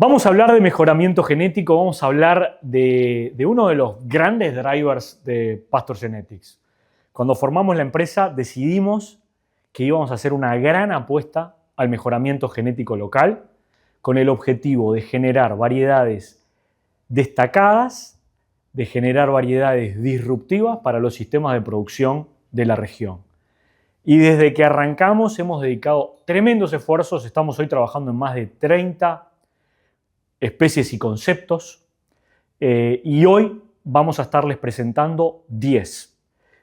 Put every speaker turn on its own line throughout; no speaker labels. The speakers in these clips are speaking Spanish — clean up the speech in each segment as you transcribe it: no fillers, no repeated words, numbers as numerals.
Vamos a hablar de mejoramiento genético, vamos a hablar de uno de los grandes drivers de Pastor Genetics. Cuando formamos la empresa decidimos que íbamos a hacer una gran apuesta al mejoramiento genético local con el objetivo de generar variedades destacadas, de generar variedades disruptivas para los sistemas de producción de la región. Y desde que arrancamos hemos dedicado tremendos esfuerzos, estamos hoy trabajando en más de 30 especies y conceptos, y hoy vamos a estarles presentando 10.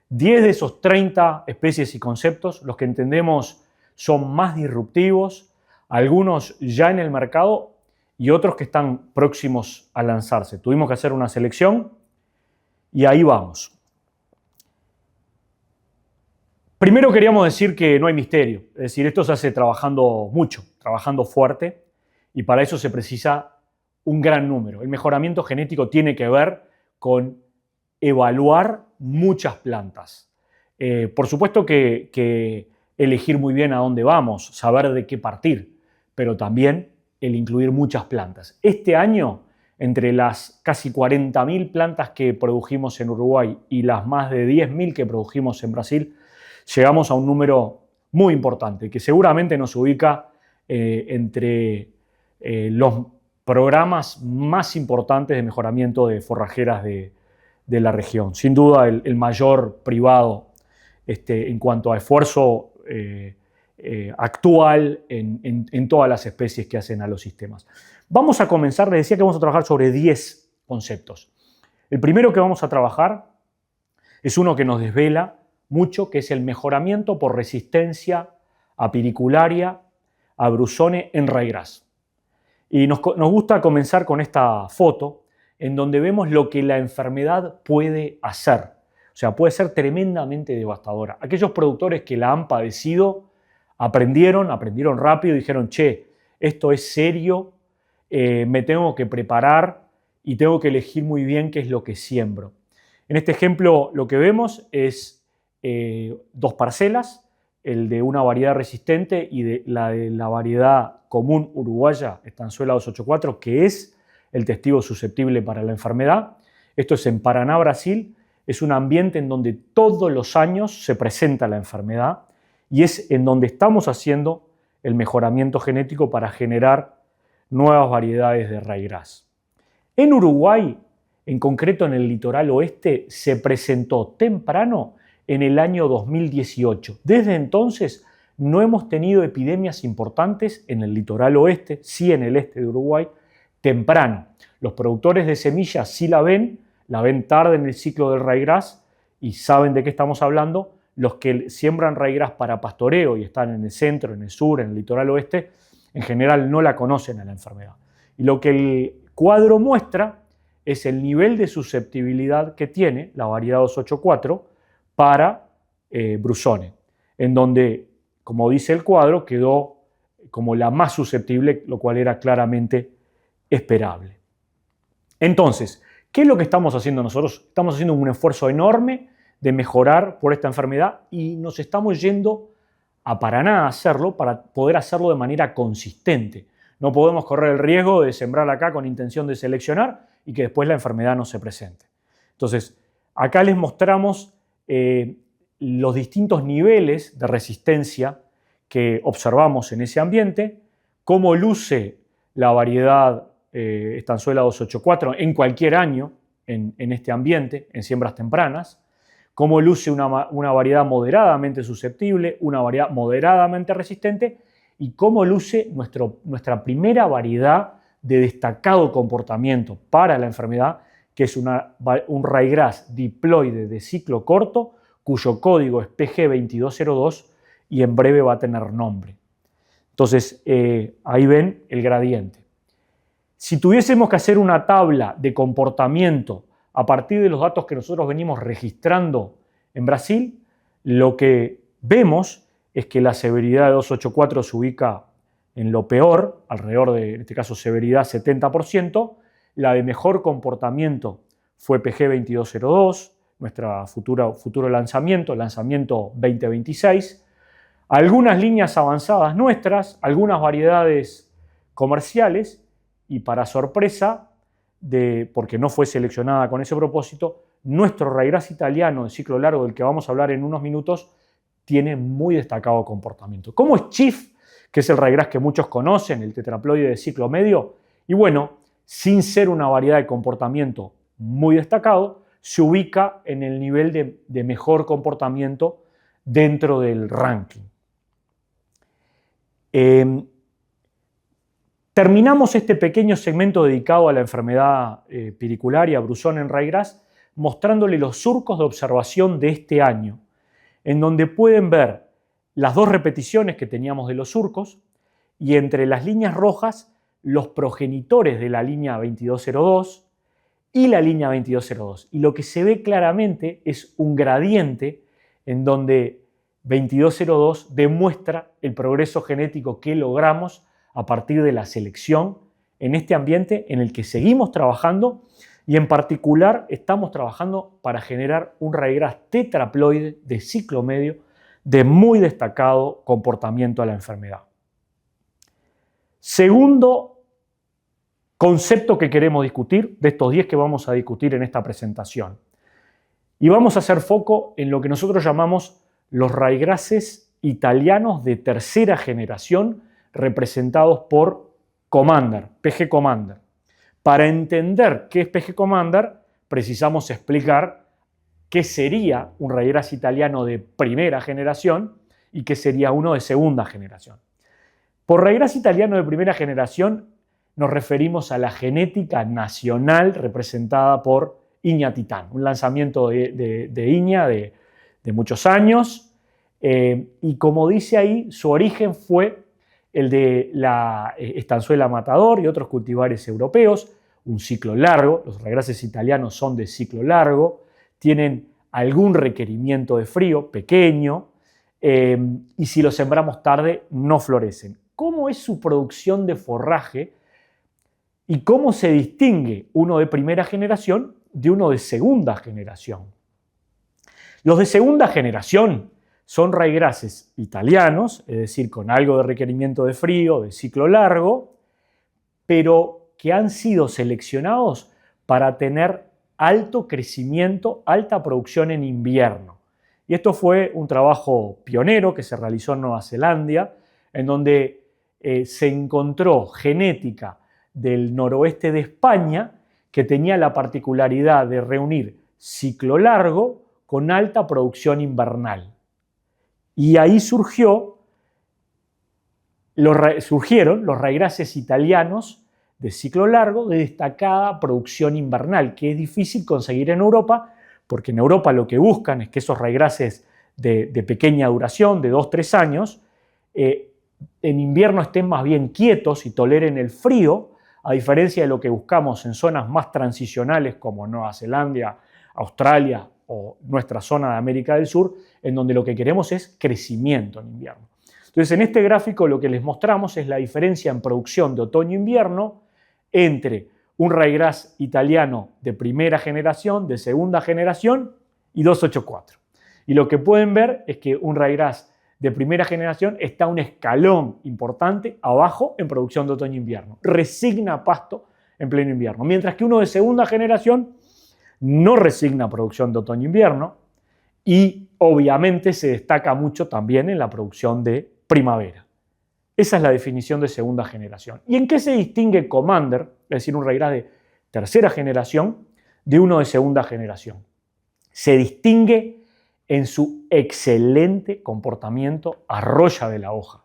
10 de esos 30 especies y conceptos, los que entendemos son más disruptivos, algunos ya en el mercado y otros que están próximos a lanzarse. Tuvimos que hacer una selección y ahí vamos. Primero queríamos decir que no hay misterio, es decir, esto se hace trabajando mucho, trabajando fuerte, y para eso se precisa un gran número. El mejoramiento genético tiene que ver con evaluar muchas plantas. Por supuesto que elegir muy bien a dónde vamos, saber de qué partir, pero también el incluir muchas plantas. Este año, entre las casi 40.000 plantas que produjimos en Uruguay y las más de 10.000 que produjimos en Brasil, llegamos a un número muy importante, que seguramente nos ubica entre los programas más importantes de mejoramiento de forrajeras de la región. Sin duda el mayor privado en cuanto a esfuerzo actual en todas las especies que hacen a los sistemas. Vamos a comenzar, les decía que vamos a trabajar sobre 10 conceptos. El primero que vamos a trabajar es uno que nos desvela mucho, que es el mejoramiento por resistencia apiricularia a Brusone en ryegrass. Y nos gusta comenzar con esta foto en donde vemos lo que la enfermedad puede hacer. O sea, puede ser tremendamente devastadora. Aquellos productores que la han padecido aprendieron rápido y dijeron, che, esto es serio, me tengo que preparar y tengo que elegir muy bien qué es lo que siembro. En este ejemplo lo que vemos es dos parcelas, el de una variedad resistente y de la variedad común uruguaya, Estanzuela 284, que es el testigo susceptible para la enfermedad. Esto es en Paraná, Brasil. Es un ambiente en donde todos los años se presenta la enfermedad y es en donde estamos haciendo el mejoramiento genético para generar nuevas variedades de ryegrass. En Uruguay, en concreto en el litoral oeste, se presentó temprano en el año 2018. Desde entonces no hemos tenido epidemias importantes en el litoral oeste, sí en el este de Uruguay, temprano. Los productores de semillas sí la ven tarde en el ciclo del ryegrass y saben de qué estamos hablando. Los que siembran ryegrass para pastoreo y están en el centro, en el sur, en el litoral oeste, en general no la conocen a la enfermedad. Y lo que el cuadro muestra es el nivel de susceptibilidad que tiene la variedad 284 para Brusone, en donde, como dice el cuadro, quedó como la más susceptible, lo cual era claramente esperable. Entonces, ¿qué es lo que estamos haciendo nosotros? Estamos haciendo un esfuerzo enorme de mejorar por esta enfermedad y nos estamos yendo a Paraná a hacerlo para poder hacerlo de manera consistente. No podemos correr el riesgo de sembrar acá con intención de seleccionar y que después la enfermedad no se presente. Entonces, acá les mostramos los distintos niveles de resistencia que observamos en ese ambiente, cómo luce la variedad Estanzuela 284 en cualquier año en este ambiente, en siembras tempranas, cómo luce una variedad moderadamente susceptible, una variedad moderadamente resistente y cómo luce nuestra primera variedad de destacado comportamiento para la enfermedad, que es un ryegrass diploide de ciclo corto, cuyo código es PG2202 y en breve va a tener nombre. Entonces, ahí ven el gradiente. Si tuviésemos que hacer una tabla de comportamiento a partir de los datos que nosotros venimos registrando en Brasil, lo que vemos es que la severidad de 284 se ubica en lo peor, alrededor de, en este caso, severidad 70%, la de mejor comportamiento fue PG2202, nuestro futuro lanzamiento 2026. Algunas líneas avanzadas nuestras, algunas variedades comerciales y para sorpresa, porque no fue seleccionada con ese propósito, nuestro ryegrass italiano de ciclo largo, del que vamos a hablar en unos minutos, tiene muy destacado comportamiento. ¿Cómo es Chief, que es el ryegrass que muchos conocen, el tetraploide de ciclo medio? Y bueno, sin ser una variedad de comportamiento muy destacado, se ubica en el nivel de mejor comportamiento dentro del ranking. Terminamos este pequeño segmento dedicado a la enfermedad piricularia, brusón en ryegrass, mostrándole los surcos de observación de este año, en donde pueden ver las dos repeticiones que teníamos de los surcos y entre las líneas rojas los progenitores de la línea 2202 y la línea 2202. Y lo que se ve claramente es un gradiente en donde 2202 demuestra el progreso genético que logramos a partir de la selección en este ambiente en el que seguimos trabajando y en particular estamos trabajando para generar un ryegrass tetraploide de ciclo medio de muy destacado comportamiento a la enfermedad. Segundo concepto que queremos discutir, de estos 10 que vamos a discutir en esta presentación. Y vamos a hacer foco en lo que nosotros llamamos los ryegrasses italianos de tercera generación representados por Commander, PG Commander. Para entender qué es PG Commander, precisamos explicar qué sería un ryegrass italiano de primera generación y qué sería uno de segunda generación. Por ryegrass italiano de primera generación nos referimos a la genética nacional representada por Iña Titán, un lanzamiento de Iña de muchos años, y como dice ahí, su origen fue el de la estanzuela matador y otros cultivares europeos, un ciclo largo. Los ryegrasses italianos son de ciclo largo, tienen algún requerimiento de frío pequeño, y si los sembramos tarde no florecen. ¿Cómo es su producción de forraje y cómo se distingue uno de primera generación de uno de segunda generación? Los de segunda generación son ryegrasses italianos, es decir, con algo de requerimiento de frío, de ciclo largo, pero que han sido seleccionados para tener alto crecimiento, alta producción en invierno. Y esto fue un trabajo pionero que se realizó en Nueva Zelanda, en donde se encontró genética del noroeste de España que tenía la particularidad de reunir ciclo largo con alta producción invernal. Y ahí surgieron los ryegrasses italianos de ciclo largo de destacada producción invernal, que es difícil conseguir en Europa, porque en Europa lo que buscan es que esos ryegrasses de pequeña duración, de 2-3 años, en invierno estén más bien quietos y toleren el frío, a diferencia de lo que buscamos en zonas más transicionales como Nueva Zelanda, Australia o nuestra zona de América del Sur, en donde lo que queremos es crecimiento en invierno. Entonces, en este gráfico lo que les mostramos es la diferencia en producción de otoño-invierno entre un ryegrass italiano de primera generación, de segunda generación y 284. Y lo que pueden ver es que un ryegrass de primera generación está un escalón importante abajo en producción de otoño-invierno. Resigna pasto en pleno invierno. Mientras que uno de segunda generación no resigna producción de otoño-invierno y obviamente se destaca mucho también en la producción de primavera. Esa es la definición de segunda generación. ¿Y en qué se distingue Commander, es decir, un ryegrass de tercera generación, de uno de segunda generación? Se distingue en su excelente comportamiento a roya de la hoja.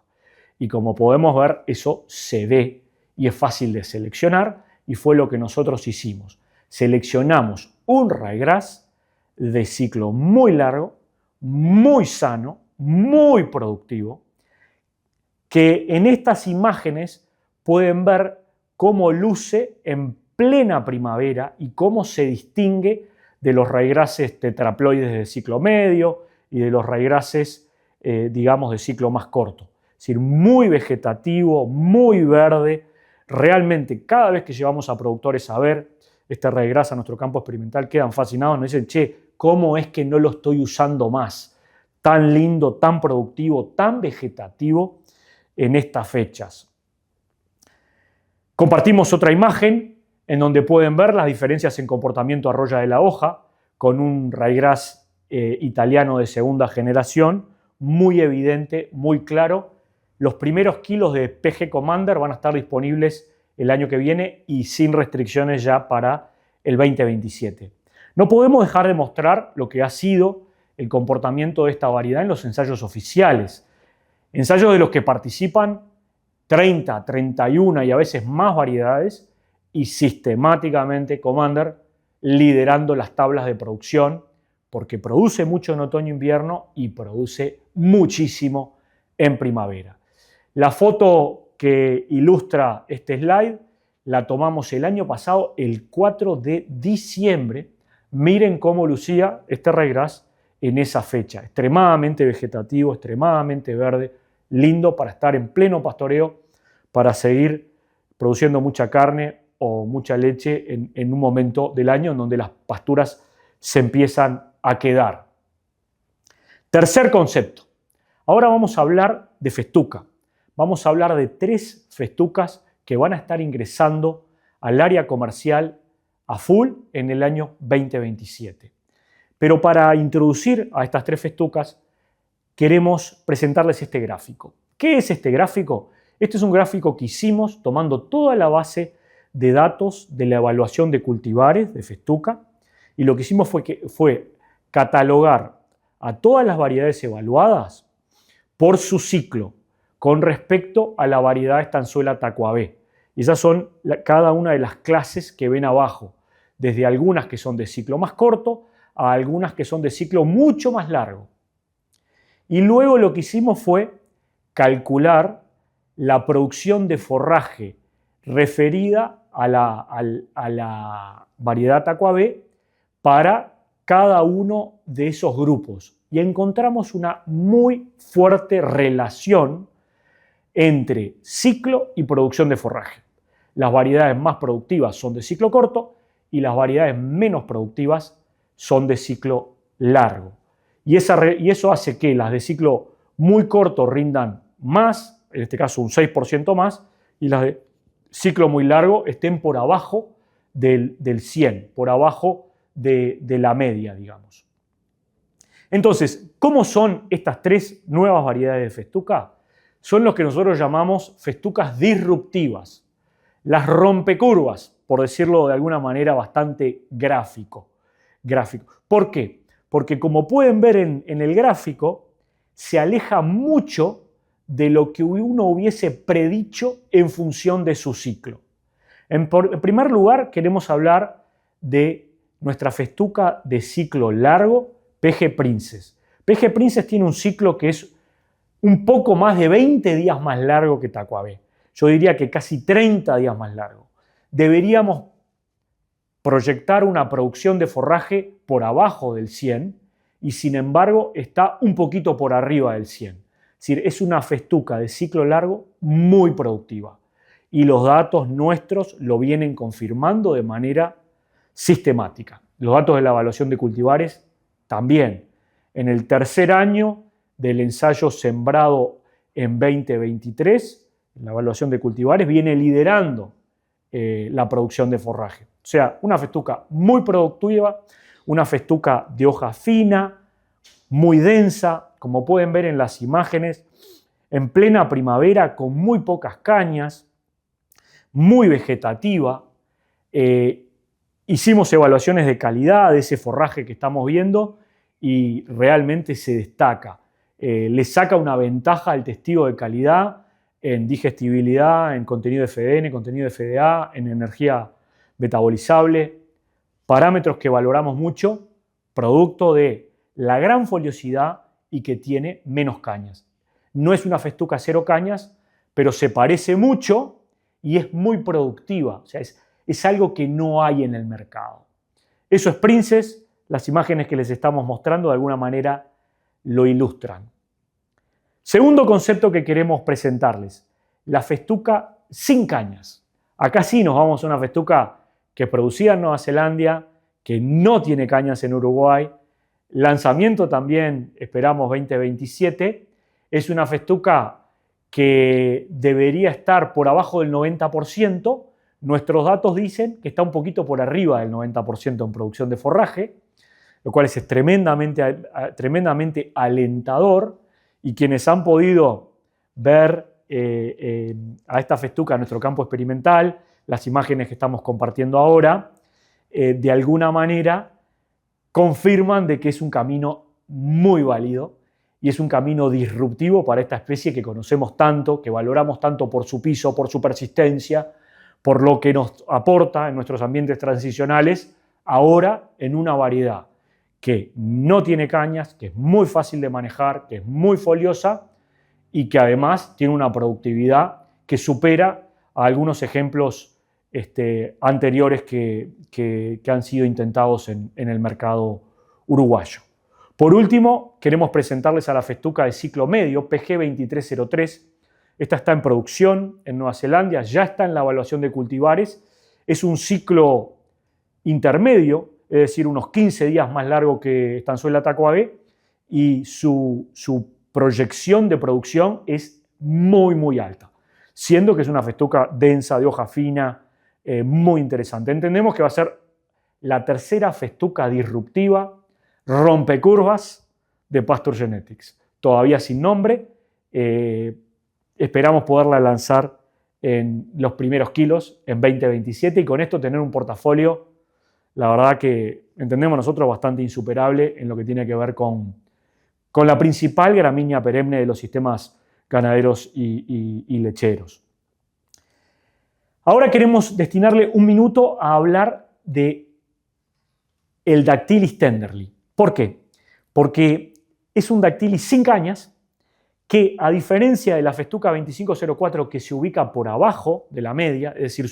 Y como podemos ver, eso se ve y es fácil de seleccionar y fue lo que nosotros hicimos. Seleccionamos un ryegrass de ciclo muy largo, muy sano, muy productivo, que en estas imágenes pueden ver cómo luce en plena primavera y cómo se distingue de los ryegrasses tetraploides de ciclo medio y de los ryegrasses, digamos, de ciclo más corto. Es decir, muy vegetativo, muy verde. Realmente, cada vez que llevamos a productores a ver este ryegrass a nuestro campo experimental, quedan fascinados, nos dicen, che, ¿cómo es que no lo estoy usando más? Tan lindo, tan productivo, tan vegetativo en estas fechas. Compartimos otra imagen en donde pueden ver las diferencias en comportamiento a roya de la hoja con un ryegrass italiano de segunda generación, muy evidente, muy claro. Los primeros kilos de PG Commander van a estar disponibles el año que viene y sin restricciones ya para el 2027. No podemos dejar de mostrar lo que ha sido el comportamiento de esta variedad en los ensayos oficiales. Ensayos de los que participan 30, 31 y a veces más variedades y sistemáticamente Commander liderando las tablas de producción porque produce mucho en otoño-invierno y produce muchísimo en primavera. La foto que ilustra este slide la tomamos el año pasado, el 4 de diciembre. Miren cómo lucía este ryegrass en esa fecha. Extremadamente vegetativo, extremadamente verde, lindo para estar en pleno pastoreo, para seguir produciendo mucha carne o mucha leche en un momento del año en donde las pasturas se empiezan a quedar. Tercer concepto. Ahora vamos a hablar de festuca. Vamos a hablar de 3 festucas que van a estar ingresando al área comercial a full en el año 2027. Pero para introducir a estas 3 festucas queremos presentarles este gráfico. ¿Qué es este gráfico? Este es un gráfico que hicimos tomando toda la base de datos de la evaluación de cultivares de festuca y lo que hicimos fue catalogar a todas las variedades evaluadas por su ciclo con respecto a la variedad estanzuela tacuabé. Y esas son cada una de las clases que ven abajo, desde algunas que son de ciclo más corto a algunas que son de ciclo mucho más largo. Y luego lo que hicimos fue calcular la producción de forraje referida a la variedad tacuabé para cada uno de esos grupos. Y encontramos una muy fuerte relación entre ciclo y producción de forraje. Las variedades más productivas son de ciclo corto y las variedades menos productivas son de ciclo largo. Y eso hace que las de ciclo muy corto rindan más, en este caso un 6% más, y las de ciclo muy largo estén por abajo del 100, por abajo de la media, digamos. Entonces, ¿cómo son estas 3 nuevas variedades de festuca? Son los que nosotros llamamos festucas disruptivas, las rompecurvas, por decirlo de alguna manera bastante gráfico. ¿Por qué? Porque como pueden ver en el gráfico, se aleja mucho de lo que uno hubiese predicho en función de su ciclo. En primer lugar, queremos hablar de nuestra festuca de ciclo largo, PG Princess. PG Princess tiene un ciclo que es un poco más de 20 días más largo que tacuabé. Yo diría que casi 30 días más largo. Deberíamos proyectar una producción de forraje por abajo del 100 y sin embargo está un poquito por arriba del 100. Es decir, es una festuca de ciclo largo muy productiva y los datos nuestros lo vienen confirmando de manera sistemática. Los datos de la evaluación de cultivares también. En el tercer año del ensayo sembrado en 2023, la evaluación de cultivares viene liderando la producción de forraje. O sea, una festuca muy productiva, una festuca de hoja fina, muy densa, como pueden ver en las imágenes, en plena primavera con muy pocas cañas, muy vegetativa. Hicimos evaluaciones de calidad de ese forraje que estamos viendo y realmente se destaca. Le saca una ventaja al testigo de calidad en digestibilidad, en contenido de FDN, contenido de FDA, en energía metabolizable, parámetros que valoramos mucho, producto de la gran foliosidad y que tiene menos cañas. No es una festuca 0 cañas, pero se parece mucho y es muy productiva. O sea, es algo que no hay en el mercado. Eso es Princess. Las imágenes que les estamos mostrando de alguna manera lo ilustran. Segundo concepto que queremos presentarles, la festuca sin cañas. Acá sí nos vamos a una festuca que es producida en Nueva Zelanda, que no tiene cañas en Uruguay. Lanzamiento también esperamos 2027. Es una festuca que debería estar por abajo del 90%, nuestros datos dicen que está un poquito por arriba del 90% en producción de forraje, lo cual es tremendamente alentador, y quienes han podido ver a esta festuca en nuestro campo experimental, las imágenes que estamos compartiendo ahora, de alguna manera confirman de que es un camino muy válido y es un camino disruptivo para esta especie que conocemos tanto, que valoramos tanto por su piso, por su persistencia, por lo que nos aporta en nuestros ambientes transicionales, ahora en una variedad que no tiene cañas, que es muy fácil de manejar, que es muy foliosa y que además tiene una productividad que supera a algunos ejemplos anteriores que han sido intentados en el mercado uruguayo. Por último, queremos presentarles a la festuca de ciclo medio, PG2303. Esta está en producción en Nueva Zelanda, ya está en la evaluación de cultivares. Es un ciclo intermedio, es decir, unos 15 días más largo que Estanzuela tacuagué, y su proyección de producción es muy, muy alta, siendo que es una festuca densa, de hoja fina, muy interesante. Entendemos que va a ser la tercera festuca disruptiva, rompecurvas de Pasture Genetics. Todavía sin nombre, esperamos poderla lanzar en los primeros kilos en 2027 y con esto tener un portafolio, la verdad que entendemos nosotros, bastante insuperable en lo que tiene que ver con la principal gramínea perenne de los sistemas ganaderos y lecheros. Ahora queremos destinarle un minuto a hablar de el Dactylis tenderly. ¿Por qué? Porque es un Dactylis sin cañas que, a diferencia de la festuca 2504 que se ubica por abajo de la media, es decir,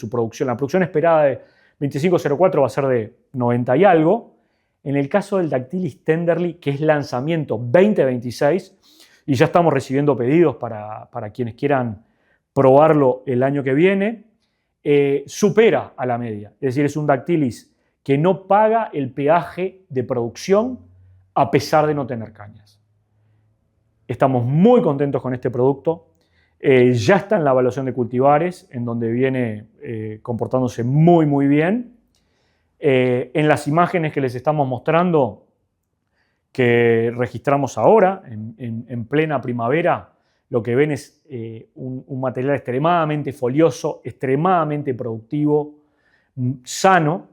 la producción esperada de 2504 va a ser de 90 y algo, en el caso del Dactylis tenderly, que es lanzamiento 2026, y ya estamos recibiendo pedidos para quienes quieran probarlo el año que viene, supera a la media. Es decir, es un Dactylis que no paga el peaje de producción a pesar de no tener cañas. Estamos muy contentos con este producto. Ya está en la evaluación de cultivares, en donde viene comportándose muy, muy bien. En las imágenes que les estamos mostrando, que registramos ahora, en plena primavera, lo que ven es un material extremadamente folioso, extremadamente productivo, sano,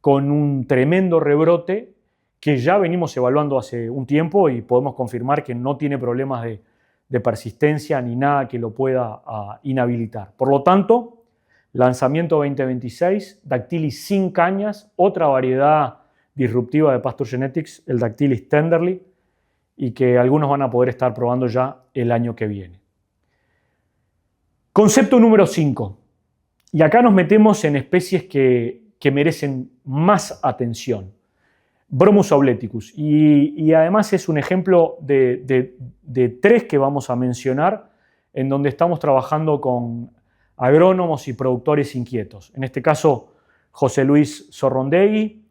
con un tremendo rebrote que ya venimos evaluando hace un tiempo y podemos confirmar que no tiene problemas de persistencia ni nada que lo pueda inhabilitar. Por lo tanto, lanzamiento 2026, Dactylis sin cañas, otra variedad disruptiva de Pasture Genetics, el Dactylis tenderly, y que algunos van a poder estar probando ya el año que viene. Concepto número 5. Y acá nos metemos en especies que merecen más atención. Bromus auleticus. Y además es un ejemplo de 3 que vamos a mencionar, en donde estamos trabajando con agrónomos y productores inquietos. En este caso, José Luis Zorrondegui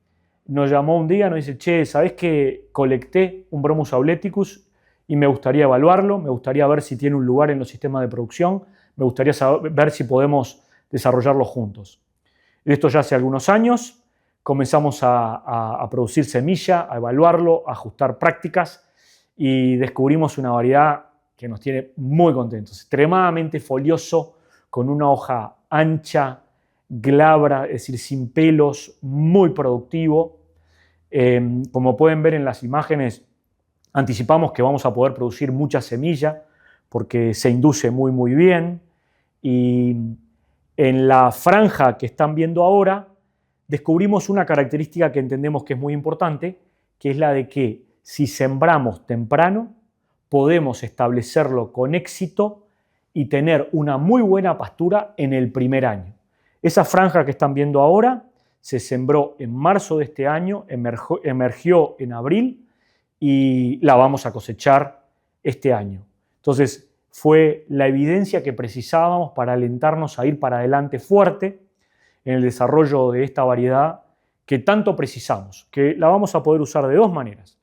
nos llamó un día, nos dice: che, ¿sabés que colecté un Bromus auleticus y me gustaría evaluarlo? Me gustaría ver si tiene un lugar en los sistemas de producción, me gustaría ver si podemos desarrollarlo juntos. Esto ya hace algunos años. Comenzamos a producir semilla, a evaluarlo, a ajustar prácticas y descubrimos una variedad que nos tiene muy contentos. Extremadamente folioso, con una hoja ancha, glabra, es decir, sin pelos, muy productivo. Como pueden ver en las imágenes, anticipamos que vamos a poder producir mucha semilla porque se induce muy, muy bien. Y en la franja que están viendo ahora, descubrimos una característica que entendemos que es muy importante, que es la de que si sembramos temprano, podemos establecerlo con éxito y tener una muy buena pastura en el primer año. Esa franja que están viendo ahora se sembró en marzo de este año, emergió en abril y la vamos a cosechar este año. Entonces, fue la evidencia que precisábamos para alentarnos a ir para adelante fuerte en el desarrollo de esta variedad que tanto precisamos, que la vamos a poder usar de 2 maneras: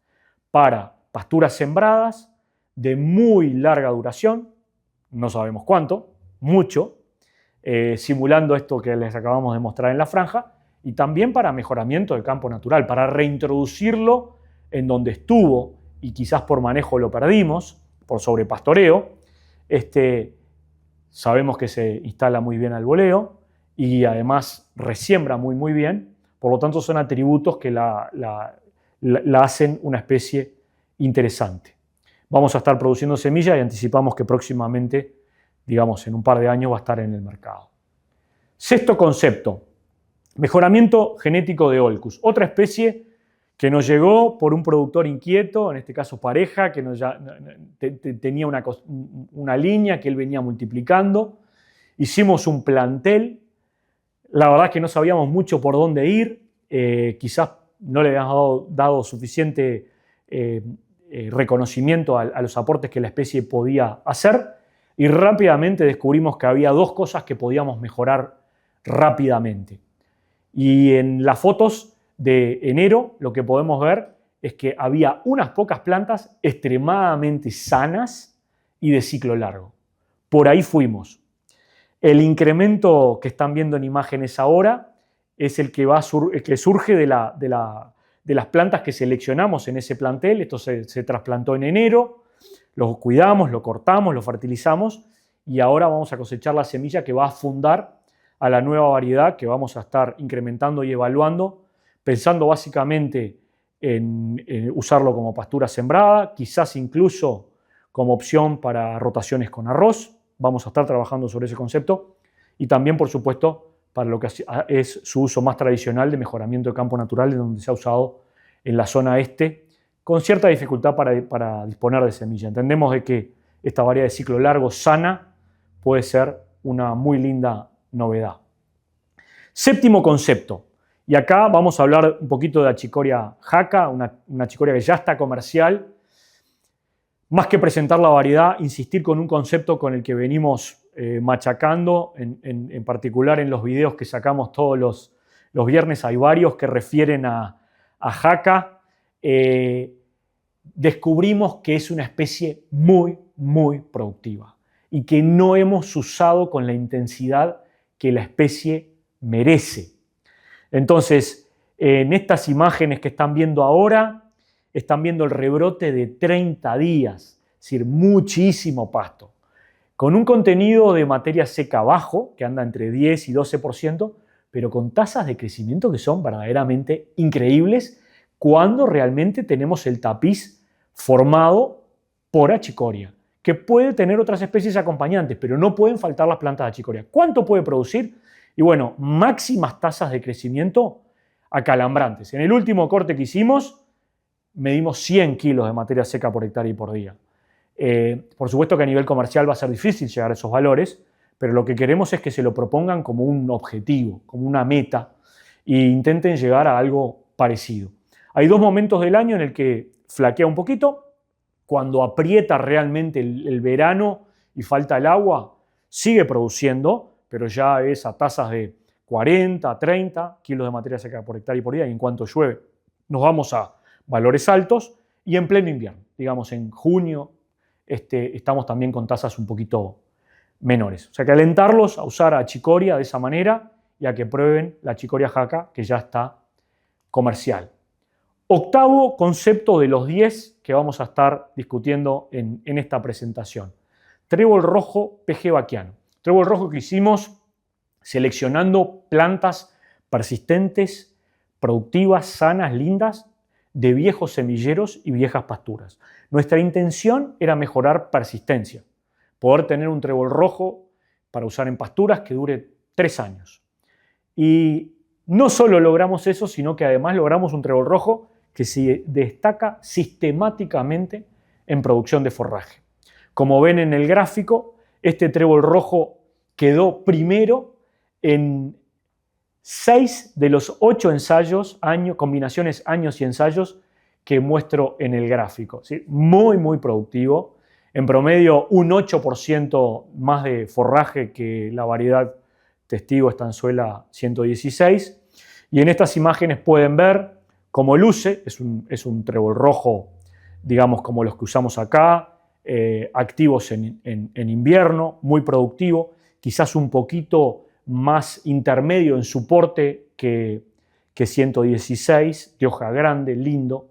para pasturas sembradas de muy larga duración, no sabemos cuánto, mucho, simulando esto que les acabamos de mostrar en la franja, y también para mejoramiento del campo natural, para reintroducirlo en donde estuvo y quizás por manejo lo perdimos, por sobrepastoreo. Sabemos que se instala muy bien al voleo y además resiembra muy bien, por lo tanto son atributos que la hacen una especie interesante. Vamos a estar produciendo semilla y anticipamos que próximamente, digamos en un par de años, va a estar en el mercado. Sexto concepto, mejoramiento genético de Holcus, otra especie que nos llegó por un productor inquieto, en este caso pareja, que tenía una línea que él venía multiplicando. Hicimos un plantel, la verdad es que no sabíamos mucho por dónde ir, quizás no le habíamos dado suficiente reconocimiento a los aportes que la especie podía hacer, y rápidamente descubrimos que había dos cosas que podíamos mejorar rápidamente. Y en las fotos de enero lo que podemos ver es que había unas pocas plantas extremadamente sanas y de ciclo largo. Por ahí fuimos. El incremento que están viendo en imágenes ahora es el que surge de las plantas que seleccionamos en ese plantel. Esto se trasplantó en enero, lo cuidamos, lo cortamos, lo fertilizamos y ahora vamos a cosechar la semilla que va a fundar a la nueva variedad que vamos a estar incrementando y evaluando, pensando básicamente en usarlo como pastura sembrada, quizás incluso como opción para rotaciones con arroz. Vamos a estar trabajando sobre ese concepto y también, por supuesto, para lo que es su uso más tradicional de mejoramiento de campo natural, en donde se ha usado en la zona este, con cierta dificultad para disponer de semilla. Entendemos de que esta variedad de ciclo largo sana puede ser una muy linda novedad. Séptimo concepto, y acá vamos a hablar un poquito de Achicoria jaca, una chicoria que ya está comercial. Más que presentar la variedad, insistir con un concepto con el que venimos machacando, en particular en los videos que sacamos todos los viernes, hay varios que refieren a jaca. Descubrimos que es una especie muy productiva y que no hemos usado con la intensidad que la especie merece. Entonces, en estas imágenes que están viendo ahora, están viendo el rebrote de 30 días, es decir, muchísimo pasto, con un contenido de materia seca bajo, que anda entre 10 y 12%, pero con tasas de crecimiento que son verdaderamente increíbles cuando realmente tenemos el tapiz formado por achicoria, que puede tener otras especies acompañantes, pero no pueden faltar las plantas de achicoria. ¿Cuánto puede producir? Y bueno, máximas tasas de crecimiento acalambrantes. En el último corte que hicimos, medimos 100 kilos de materia seca por hectárea y por día. Por supuesto que a nivel comercial va a ser difícil llegar a esos valores, pero lo que queremos es que se lo propongan como un objetivo, como una meta, e intenten llegar a algo parecido. Hay dos momentos del año en el que flaquea un poquito, cuando aprieta realmente el verano y falta el agua, sigue produciendo, pero ya es a tasas de 40, 30 kilos de materia seca por hectárea y por día, y en cuanto llueve nos vamos a valores altos, y en pleno invierno, digamos en junio, estamos también con tasas un poquito menores. O sea que alentarlos a usar achicoria de esa manera y a que prueben la achicoria jaca, que ya está comercial. Octavo concepto de los 10 que vamos a estar discutiendo en esta presentación. Trébol rojo PG Baquiano. Trébol rojo que hicimos seleccionando plantas persistentes, productivas, sanas, lindas, de viejos semilleros y viejas pasturas. Nuestra intención era mejorar persistencia, poder tener un trébol rojo para usar en pasturas que dure 3 años. Y no solo logramos eso, sino que además logramos un trébol rojo que se destaca sistemáticamente en producción de forraje. Como ven en el gráfico, este trébol rojo quedó primero en 6 de los 8 ensayos, combinaciones años y ensayos que muestro en el gráfico. ¿Sí? Muy productivo. En promedio un 8% más de forraje que la variedad testigo estanzuela 116. Y en estas imágenes pueden ver cómo luce. Es un trébol rojo, digamos, como los que usamos acá, activos en invierno, muy productivo, quizás un poquito más intermedio en su porte que 116, de hoja grande, lindo.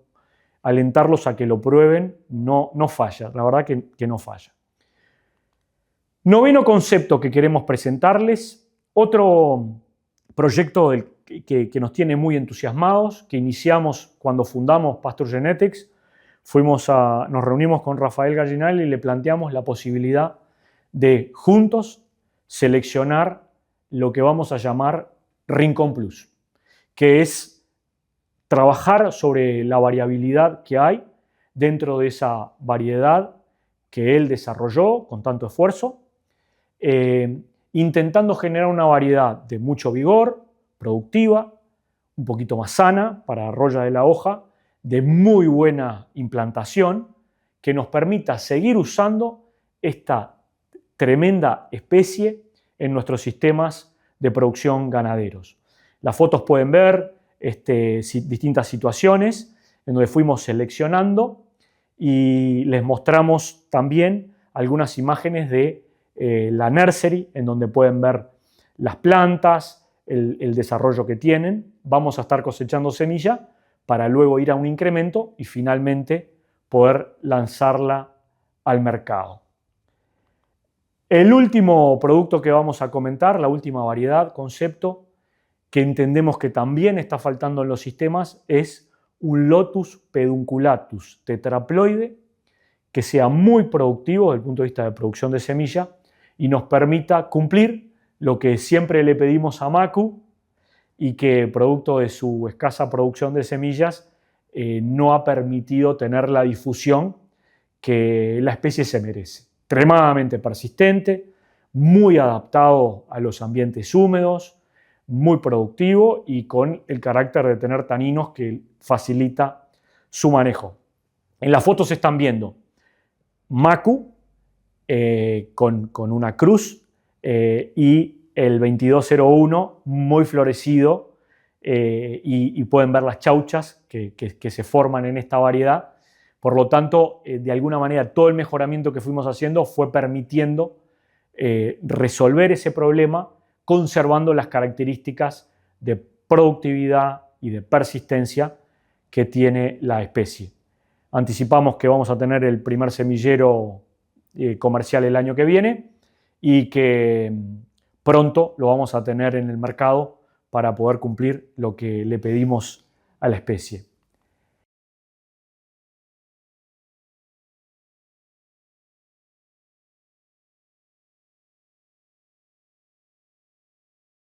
Alentarlos a que lo prueben, no falla, la verdad que no falla. Noveno concepto que queremos presentarles, otro proyecto que nos tiene muy entusiasmados, que iniciamos cuando fundamos Pasture Genetics. Nos reunimos con Rafael Gallinal y le planteamos la posibilidad de juntos seleccionar lo que vamos a llamar Rincón Plus, que es trabajar sobre la variabilidad que hay dentro de esa variedad que él desarrolló con tanto esfuerzo, intentando generar una variedad de mucho vigor, productiva, un poquito más sana para arrolla de la hoja, de muy buena implantación, que nos permita seguir usando esta tremenda especie en nuestros sistemas de producción ganaderos. Las fotos pueden ver distintas situaciones en donde fuimos seleccionando y les mostramos también algunas imágenes de la nursery, en donde pueden ver las plantas, el desarrollo que tienen. Vamos a estar cosechando semilla para luego ir a un incremento y finalmente poder lanzarla al mercado. El último producto que vamos a comentar, la última variedad, concepto, que entendemos que también está faltando en los sistemas, es un Lotus pedunculatus tetraploide que sea muy productivo desde el punto de vista de producción de semilla y nos permita cumplir lo que siempre le pedimos a Macu y que, producto de su escasa producción de semillas, no ha permitido tener la difusión que la especie se merece. Extremadamente persistente, muy adaptado a los ambientes húmedos, muy productivo y con el carácter de tener taninos que facilita su manejo. En las fotos se están viendo Macu con una cruz y el 2201 muy florecido y pueden ver las chauchas que se forman en esta variedad. Por lo tanto, de alguna manera todo el mejoramiento que fuimos haciendo fue permitiendo resolver ese problema conservando las características de productividad y de persistencia que tiene la especie. Anticipamos que vamos a tener el primer semillero comercial el año que viene y que pronto lo vamos a tener en el mercado para poder cumplir lo que le pedimos a la especie.